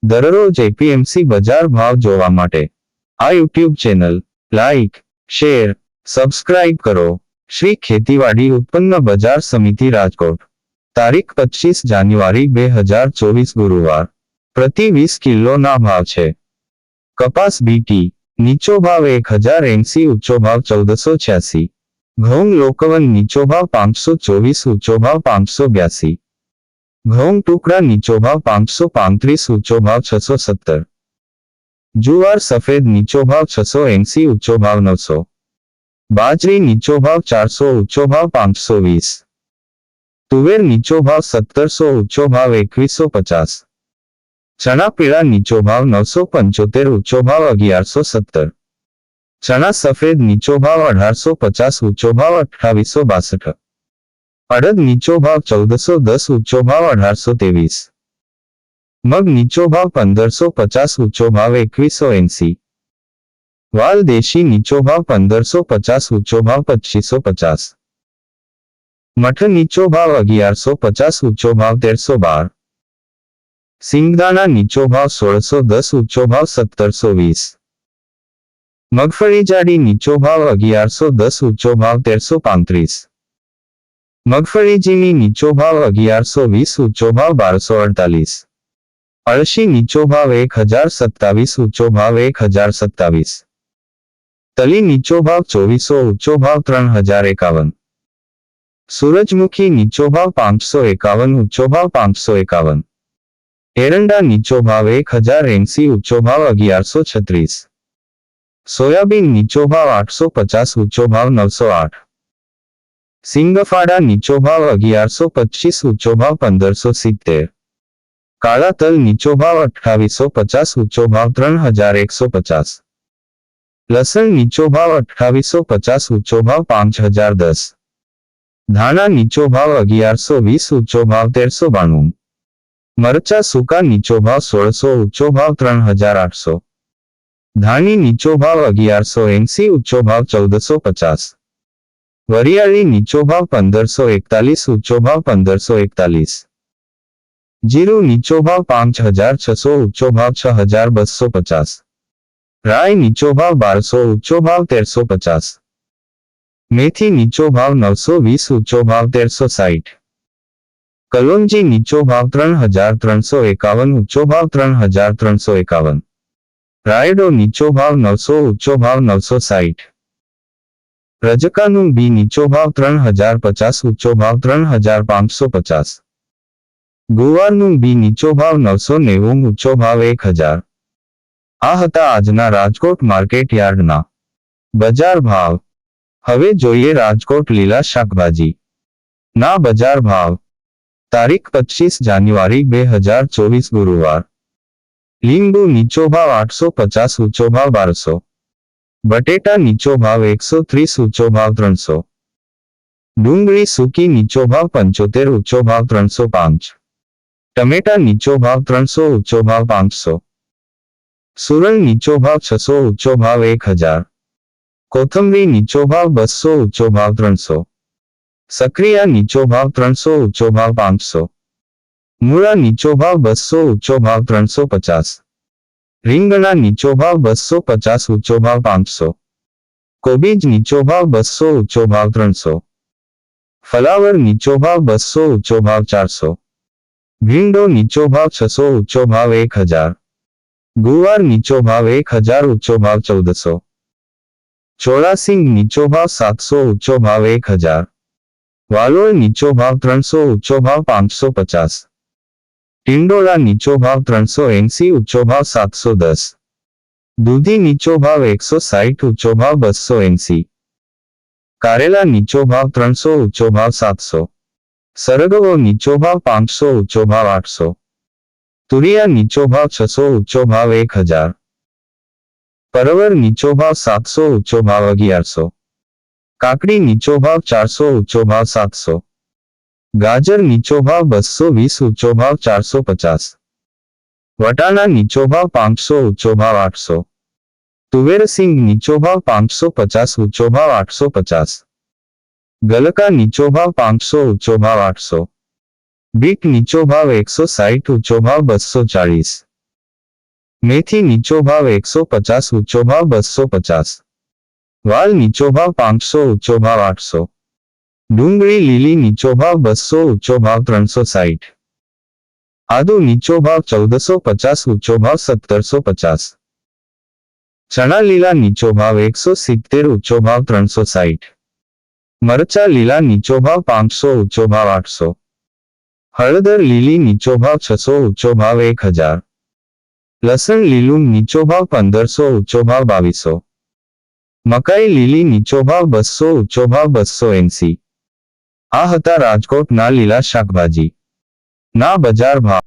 દરરોજ એપીએમસી બજાર ભાવ જોવા માટે આ YouTube channel like, share, subscribe કરો. શ્રી ખેતીવાડી ઉત્પન્ન બજાર સમિતિ રાજકોટ. તારીખ 25 જાન્યુઆરી 2024 ગુરુવાર. પ્રતિ 20 કિલોના ભાવ છે. કપાસ બીટી નીચો ભાવ 1080, ઊંચો ભાવ 1486. ઘઉં લોકવન નીચો ભાવ 524, ઊંચો ભાવ 582. ઘઉં ટુકડા નીચો ભાવ 535, ઊંચો ભાવ 617. જુવાર સફેદ નીચો ભાવ 680, ઊંચો ભાવ 900. બાજરી નીચો ભાવ 400, ઊંચો ભાવ 520. તુવેર નીચો ભાવ 1700, ઊંચો ભાવ 2150. ચણા પીળા નીચો ભાવ 975, ઊંચો ભાવ 1117. ચણા સફેદ નીચો ભાવ 1850, ઊંચો ભાવ 2862. અડદ નીચો ભાવ 1410, ઊંચો ભાવ 1823. મગ નીચો ભાવ 1550, ઊંચો ભાવ 2180. વાલ દેશી નીચો ભાવ 1550, ઊંચો ભાવ 2550. મઠ નીચો ભાવ 1150, ઊંચો ભાવ 1312. સિંગદાણા નીચો ભાવ 1610, ઊંચો ભાવ 1720. મગફળી જાડી નીચો ભાવ 1110, ઊંચો ભાવ 1335. મગફળી ઝીણી નીચો ભાવ 1120, ઊંચો ભાવ 1248. અળસી નીચો ભાવ 1027, ઊંચો ભાવ 1027. તલી નીચો ભાવ 2400, ઊંચો ભાવ 3051. સૂરજમુખી નીચો ભાવ 551, ઊંચો ભાવ 551. એરંડા નીચો ભાવ 1080, ઊંચો ભાવ 1136. સોયાબીન નીચો ભાવ 850, ઊંચો ભાવ 908. સિંગફાડા નીચો ભાવ 1125, ઊંચો ભાવ 1570. કાળા તલ નીચો ભાવ 2850, ઊંચો ભાવ 3150. લસણ નીચો ભાવ 2850, ઊંચો ભાવ 5010. ધાણા નીચો ભાવ 1120, ઊંચો ભાવ 1392. મરચા સૂકા નીચો ભાવ 1600, ઊંચો ભાવ 3800. ધાણી નીચો ભાવ 1180, ઊંચો ભાવ 1450. વરિયાળી નીચો ભાવ 1541, ઊંચો ભાવ 1541. જીરું નીચો ભાવ 5600, ઊંચો ભાવ 6250. રાઈ નીચો ભાવ 1200, ઊંચો ભાવ 1350. મેથી નીચો ભાવ 920, ઊંચો ભાવ 1360. કલોંજી નીચો ભાવ 3351, ઊંચો ભાવ 3351. રાયડો નીચો ભાવ 900, ઊંચો ભાવ 960. રજકાનું બી નીચો ભાવ 3050, ઊંચો ભાવ 3550. ગુવારનું બી નીચો ભાવ 990, ઊંચો ભાવ 1000. આ હતા આજના રાજકોટ માર્કેટ યાર્ડના બજાર ભાવ. હવે જોઈએ રાજકોટ લીલા શાકભાજી ના બજાર ભાવ. તારીખ 25 જાન્યુઆરી 2024 ગુરુવાર. લીંબુ નીચો ભાવ 850, ઊંચો ભાવ 1200. બટેટા નીચો ભાવ 130, ઊંચો ભાવ 300. ડુંગળી સૂકી નીચો ભાવ 75, ઊંચો ભાવ 305. ટમેટા નીચો ભાવ 300, ઊંચો ભાવ 500. સુરણ નીચો ભાવ 600, ઊંચો ભાવ 1000. કોથમરી નીચો ભાવ 200, ઊંચો ભાવ 300. સક્રિયા નીચો ભાવ 300, ઊંચો ભાવ 500. મૂળા નીચો ભાવ 200, ઊંચો ભાવ 350. રીંગણા નીચો ભાવ 250, ઊંચો ભાવ 500. કોબીજ નીચો ભાવ 200, ઊંચો ભાવ 300. ફલાવર નીચો ભાવ 200, ઊંચો ભાવ 400. ભીંડો નીચો ભાવ 600, ઊંચો ભાવ 1000. ગુવાર નીચો ભાવ 1000, ઊંચો ભાવ 1400. ચોળાસિંગ નીચો ભાવ 700, ઊંચો ભાવ 1000. વાલોળ નીચો ભાવ 300, ઊંચો ભાવ 550. ટિંડોળા નીચો ભાવ 380, ઊંચો ભાવ 710. દૂધી નીચો ભાવ 160, ઊંચો ભાવ 280. કારેલા નીચો ભાવ 300, ઊંચો ભાવ 700. સરગવો નીચો ભાવ 500, ઊંચો ભાવ 800. તુરિયા નીચો ભાવ 600, ઊંચો ભાવ 1000. પરવર નીચો ભાવ 700, ઊંચો ભાવ 1100. કાકડી નીચો ભાવ 400, ઊંચો ભાવ 700. ગાજર નીચો ભાવ 220, ઊંચો ભાવ 450. વટાણા નીચો ભાવ 500, ઊંચો ભાવ 800. તુવેર સિંગ નીચો ભાવ 550, ઊંચો ભાવ 850. ગલકા નીચો ભાવ 500, ઊંચો ભાવ 800. બીટ નીચો ભાવ 160, ઊંચો ભાવ 240. મેથી નીચો ભાવ 150, ઊંચો ભાવ 250. વાલ નીચો ભાવ 500, ઊંચો ભાવ 800. ડુંગળી લીલી નીચો ભાવ 200, ઊંચો ભાવ 360. આદુ નીચો ભાવ 1450, ઊંચો ભાવ 1750. ચણા લીલા નીચો ભાવ 170, ઊંચો ભાવ 360. મરચા લીલા નીચો ભાવ 500, ઊંચો ભાવ 800. હળદર લીલી નીચો ભાવ 600, ઊંચો ભાવ 1000. લસણ લીલું નીચો ભાવ 1500, ઊંચો ભાવ 2200. મકાઈ લીલી નીચો ભાવ 200, ઊંચો ભાવ 280. આ હતા રાજકોટના લીલા શાકભાજી ના બજાર ભાવ.